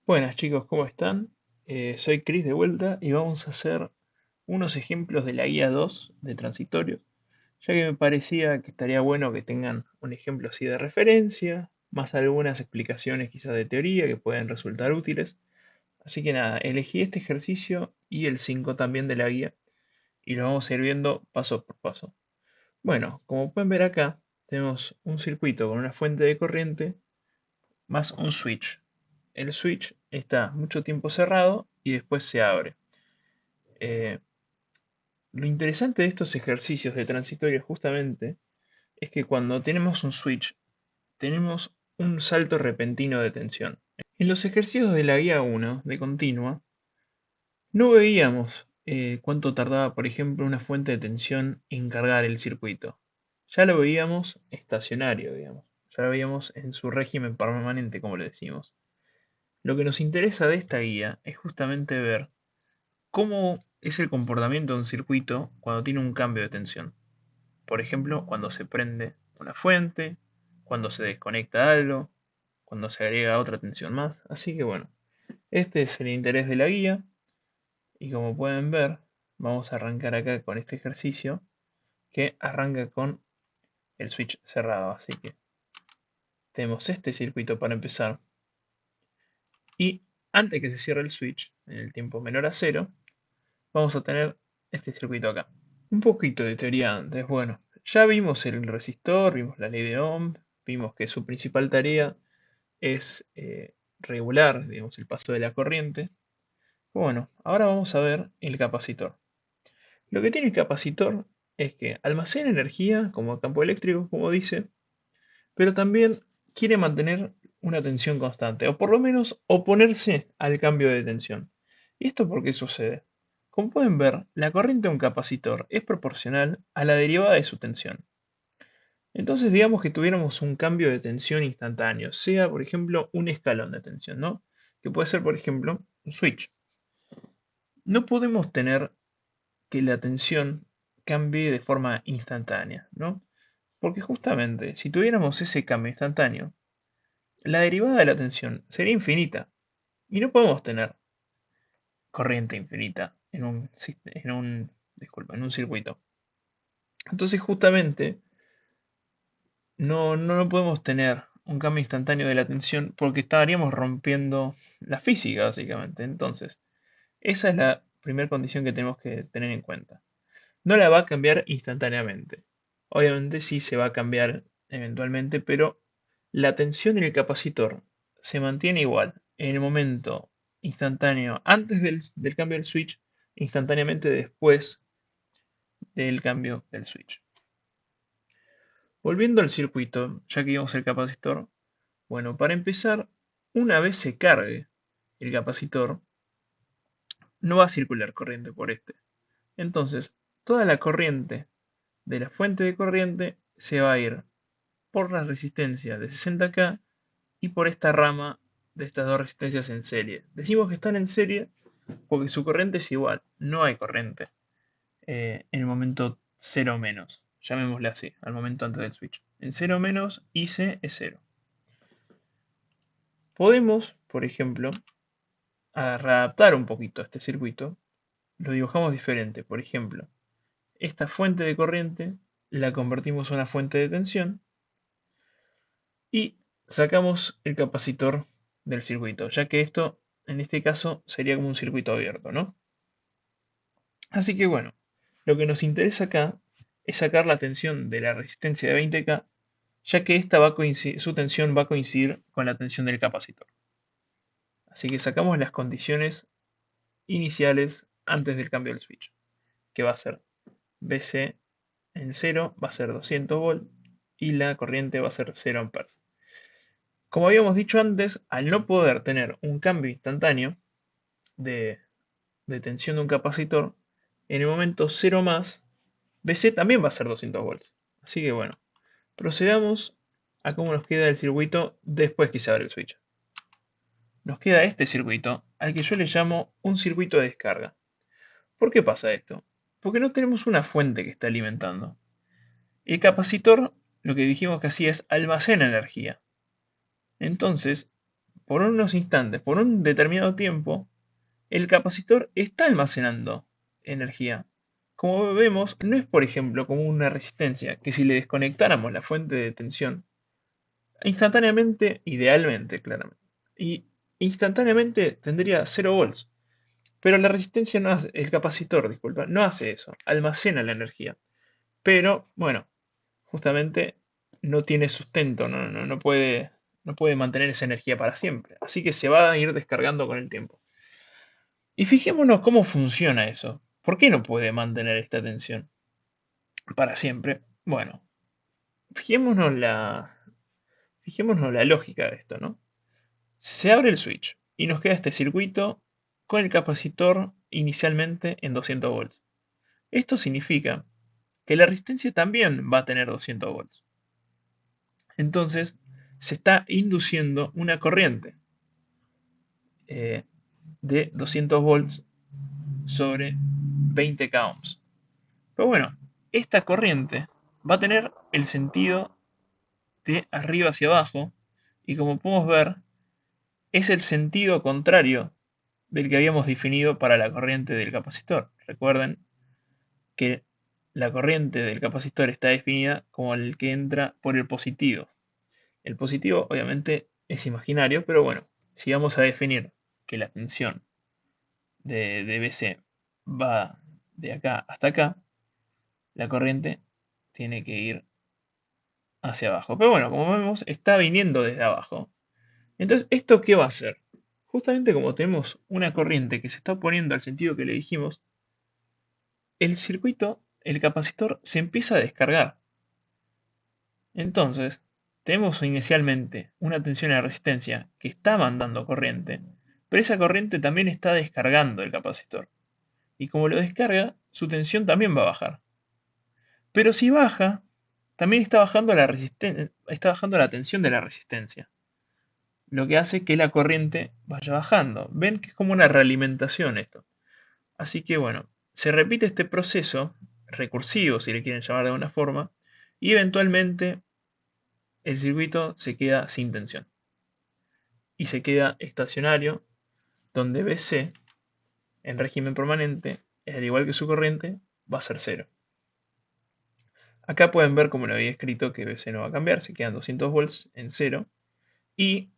Buenas chicos, ¿cómo están? Soy Chris de vuelta y vamos a hacer unos ejemplos de la guía 2 de transitorios, ya que me parecía que estaría bueno que tengan un ejemplo así de referencia, más algunas explicaciones quizás de teoría que pueden resultar útiles. Así que nada, elegí este ejercicio y el 5 también de la guía y lo vamos a ir viendo paso por paso. Bueno, como pueden ver acá, tenemos un circuito con una fuente de corriente más un switch. El switch está mucho tiempo cerrado y después se abre. Eh, lo interesante de estos ejercicios de transitorio justamente es que cuando tenemos un switch, tenemos un salto repentino de tensión. En los ejercicios de la guía 1 de continua, no veíamos cuánto tardaba, por ejemplo, una fuente de tensión en cargar el circuito. Ya lo veíamos estacionario, digamos. Ya lo veíamos en su régimen permanente, como le decimos. Lo que nos interesa de esta guía es justamente ver cómo es el comportamiento de un circuito cuando tiene un cambio de tensión. Por ejemplo, cuando se prende una fuente, cuando se desconecta algo, cuando se agrega otra tensión más. Así que bueno, este es el interés de la guía y como pueden ver, vamos a arrancar acá con este ejercicio que arranca con el switch cerrado. Así que tenemos este circuito para empezar y antes que se cierre el switch, en el tiempo menor a cero, vamos a tener este circuito acá. Un poquito de teoría antes. Bueno, ya vimos el resistor, vimos la ley de Ohm, vimos que su principal tarea es regular, digamos, el paso de la corriente. Bueno, ahora vamos a ver el capacitor. Lo que tiene el capacitor es que almacena energía como campo eléctrico, como dice, pero también quiere mantener una tensión constante, o por lo menos oponerse al cambio de tensión. ¿Y esto por qué sucede? Como pueden ver, la corriente de un capacitor es proporcional a la derivada de su tensión. Entonces, digamos que tuviéramos un cambio de tensión instantáneo, sea por ejemplo un escalón de tensión, ¿no? Que puede ser por ejemplo un switch. No podemos tener que la tensión cambie de forma instantánea, ¿no? Porque justamente si tuviéramos ese cambio instantáneo, la derivada de la tensión sería infinita y no podemos tener corriente infinita en un circuito. Entonces justamente no podemos tener un cambio instantáneo de la tensión porque estaríamos rompiendo la física básicamente. Entonces, esa es la primera condición que tenemos que tener en cuenta. No la va a cambiar instantáneamente. Obviamente sí se va a cambiar eventualmente, pero la tensión en el capacitor se mantiene igual en el momento instantáneo antes del cambio del switch, instantáneamente después del cambio del switch. Volviendo al circuito, ya que vimos el capacitor, bueno, para empezar, una vez se cargue el capacitor, no va a circular corriente por este. Entonces, toda la corriente de la fuente de corriente se va a ir por la resistencia de 60K y por esta rama de estas dos resistencias en serie. Decimos que están en serie porque su corriente es igual, no hay corriente en el momento 0 menos, llamémosle así, al momento antes del switch. En 0 menos, IC es 0. Podemos, por ejemplo, readaptar un poquito este circuito, lo dibujamos diferente. Por ejemplo, esta fuente de corriente la convertimos a una fuente de tensión y sacamos el capacitor del circuito, ya que esto en este caso sería como un circuito abierto, ¿no? Así que bueno, lo que nos interesa acá es sacar la tensión de la resistencia de 20K, ya que esta su tensión va a coincidir con la tensión del capacitor. Así que sacamos las condiciones iniciales antes del cambio del switch, que va a ser BC en 0 va a ser 200 volt y la corriente va a ser 0 amperes. Como habíamos dicho antes, al no poder tener un cambio instantáneo de, de tensión de un capacitor, en el momento 0 más, BC también va a ser 200 volts. Así que bueno, procedamos a cómo nos queda el circuito después que se abre el switch. Nos queda este circuito, al que yo le llamo un circuito de descarga. ¿Por qué pasa esto? Porque no tenemos una fuente que está alimentando. El capacitor, lo que dijimos que hacía es almacena energía. Entonces, por unos instantes, por un determinado tiempo, el capacitor está almacenando energía. Como vemos, no es por ejemplo como una resistencia, que si le desconectáramos la fuente de tensión, instantáneamente, idealmente, claramente, y instantáneamente tendría 0 volts. Pero la resistencia no hace, el capacitor, disculpa, no hace eso, almacena la energía. Pero, bueno, justamente no tiene sustento, no puede mantener esa energía para siempre. Así que se va a ir descargando con el tiempo. Y fijémonos cómo funciona eso. ¿Por qué no puede mantener esta tensión para siempre? Bueno, fijémonos fijémonos la lógica de esto, ¿no? Se abre el switch y nos queda este circuito con el capacitor inicialmente en 200 volts. Esto significa que la resistencia también va a tener 200 volts. Entonces, se está induciendo una corriente eh, de 200 volts sobre 20k ohms. Pero bueno, esta corriente va a tener el sentido de arriba hacia abajo y como podemos ver, es el sentido contrario del que habíamos definido para la corriente del capacitor. Recuerden que la corriente del capacitor está definida como el que entra por el positivo. El positivo obviamente es imaginario, pero bueno, si vamos a definir que la tensión de BC va de acá hasta acá, la corriente tiene que ir hacia abajo. Pero bueno, como vemos, está viniendo desde abajo. Entonces, ¿esto qué va a hacer? Justamente como tenemos una corriente que se está oponiendo al sentido que le dijimos, el circuito, el capacitor, se empieza a descargar. Entonces, tenemos inicialmente una tensión en la resistencia que está mandando corriente, pero esa corriente también está descargando el capacitor. Y como lo descarga, su tensión también va a bajar. Pero si baja, también está bajando la tensión de la resistencia, lo que hace que la corriente vaya bajando. Ven que es como una realimentación esto. Así que bueno, se repite este proceso recursivo, si le quieren llamar de alguna forma, y eventualmente el circuito se queda sin tensión y se queda estacionario, donde BC en régimen permanente, al igual que su corriente, va a ser cero. Acá pueden ver como lo había escrito que BC no va a cambiar, se quedan 200 volts en cero y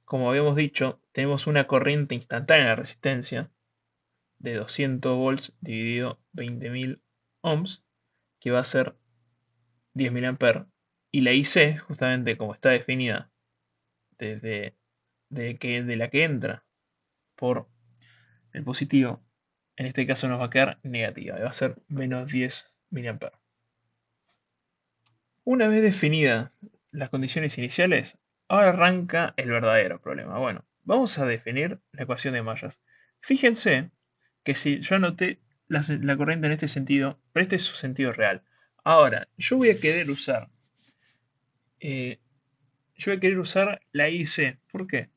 como habíamos dicho, tenemos una corriente instantánea de resistencia de 200 volts dividido 20.000 ohms, que va a ser 10.000 amperes. Y la IC, justamente como está definida desde de la que entra por el positivo, en este caso nos va a quedar negativa, va a ser menos 10 mA. Una vez definidas las condiciones iniciales, ahora arranca el verdadero problema. Bueno, vamos a definir la ecuación de mallas. Fíjense que si yo anoté la corriente en este sentido, pero este es su sentido real. Ahora, eh, yo voy a querer usar la IC. ¿Por qué?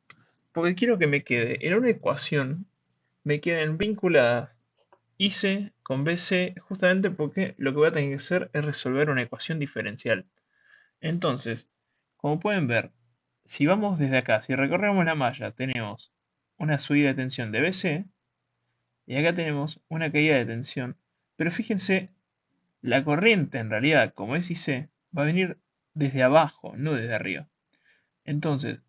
Porque quiero que me quede en una ecuación, me queden vinculadas IC con BC, justamente porque lo que voy a tener que hacer es resolver una ecuación diferencial. Entonces, como pueden ver, si vamos desde acá, si recorremos la malla, tenemos una subida de tensión de BC y acá tenemos una caída de tensión. Pero fíjense, la corriente en realidad, como es IC, va a venir desde abajo, no desde arriba. Entonces,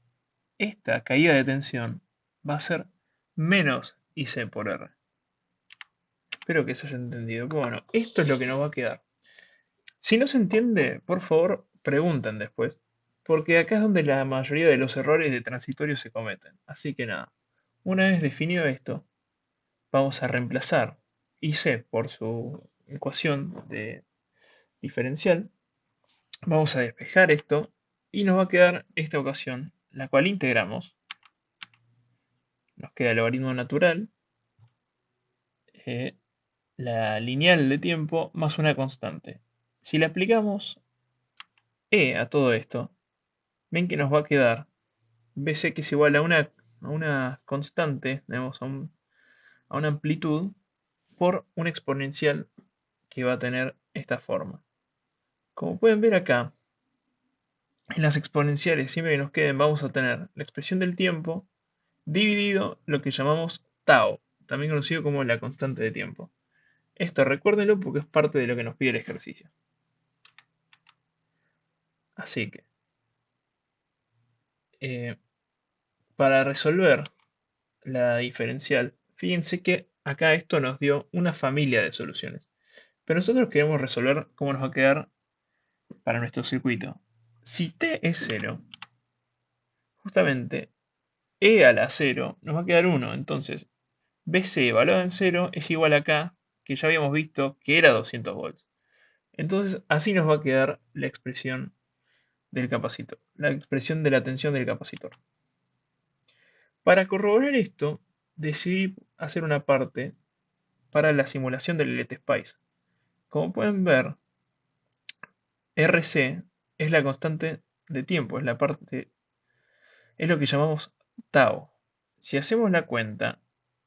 esta caída de tensión va a ser menos IC por R. Espero que se haya entendido. Bueno, esto es lo que nos va a quedar. Si no se entiende, por favor, pregunten después, porque acá es donde la mayoría de los errores de transitorio se cometen. Así que nada, una vez definido esto, vamos a reemplazar IC por su ecuación de diferencial. Vamos a despejar esto y nos va a quedar esta ecuación, la cual integramos. Nos queda el logaritmo natural, eh, la lineal de tiempo más una constante. Si le aplicamos a todo esto, ven que nos va a quedar BC que es igual a una constante, digamos, a una amplitud por un exponencial que va a tener esta forma. Como pueden ver acá, En las exponenciales, siempre que nos queden, vamos a tener la expresión del tiempo dividido lo que llamamos tau, también conocido como la constante de tiempo. Esto recuérdenlo porque es parte de lo que nos pide el ejercicio. Así que, eh, para resolver la diferencial, fíjense que acá esto nos dio una familia de soluciones. Pero nosotros queremos resolver cómo nos va a quedar para nuestro circuito. Si t es 0, justamente e a la 0 nos va a quedar 1. Entonces, BC evaluado en 0 es igual a K, que ya habíamos visto que era 200 volts. Entonces, así nos va a quedar la expresión del capacitor, la expresión de la tensión del capacitor. Para corroborar esto, decidí hacer una parte para la simulación del LTSpice. Como pueden ver, RC es la constante de tiempo, es lo que llamamos tau. Si hacemos la cuenta,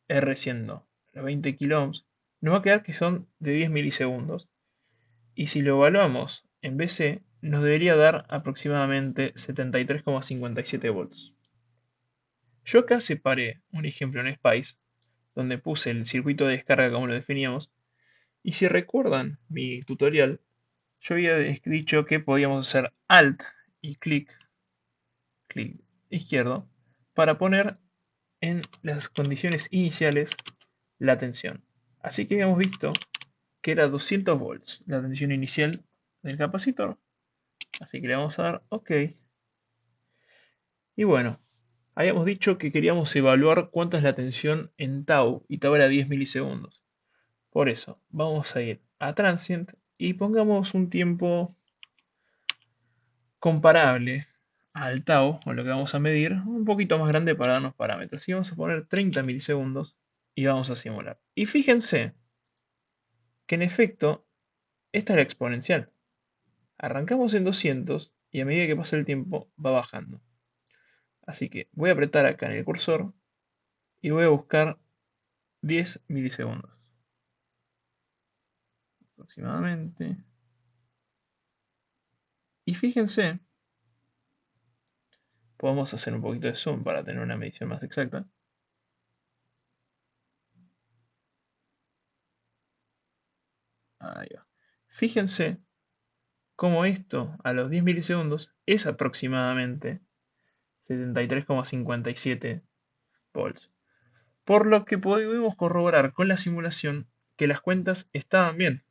R siendo los 20 kiloohms, nos va a quedar que son de 10 milisegundos. Y si lo evaluamos en BC, nos debería dar aproximadamente 73,57 volts. Yo acá separé un ejemplo en Spice, donde puse el circuito de descarga como lo definíamos, y si recuerdan mi tutorial, yo había dicho que podíamos hacer Alt y clic izquierdo, para poner en las condiciones iniciales la tensión. Así que habíamos visto que era 200 volts la tensión inicial del capacitor. Así que le vamos a dar OK. Y bueno, habíamos dicho que queríamos evaluar cuánta es la tensión en tau, y tau era 10 milisegundos. Por eso, vamos a ir a Transient y pongamos un tiempo comparable al tau, o lo que vamos a medir, un poquito más grande para darnos parámetros. Y vamos a poner 30 milisegundos y vamos a simular. Y fíjense que en efecto, esta es la exponencial. Arrancamos en 200 y a medida que pasa el tiempo va bajando. Así que voy a apretar acá en el cursor y voy a buscar 10 milisegundos aproximadamente. Y fíjense, podemos hacer un poquito de zoom para tener una medición más exacta. Ahí va. Fíjense cómo esto a los 10 milisegundos es aproximadamente 73,57 volts. Por lo que podemos corroborar con la simulación que las cuentas estaban bien.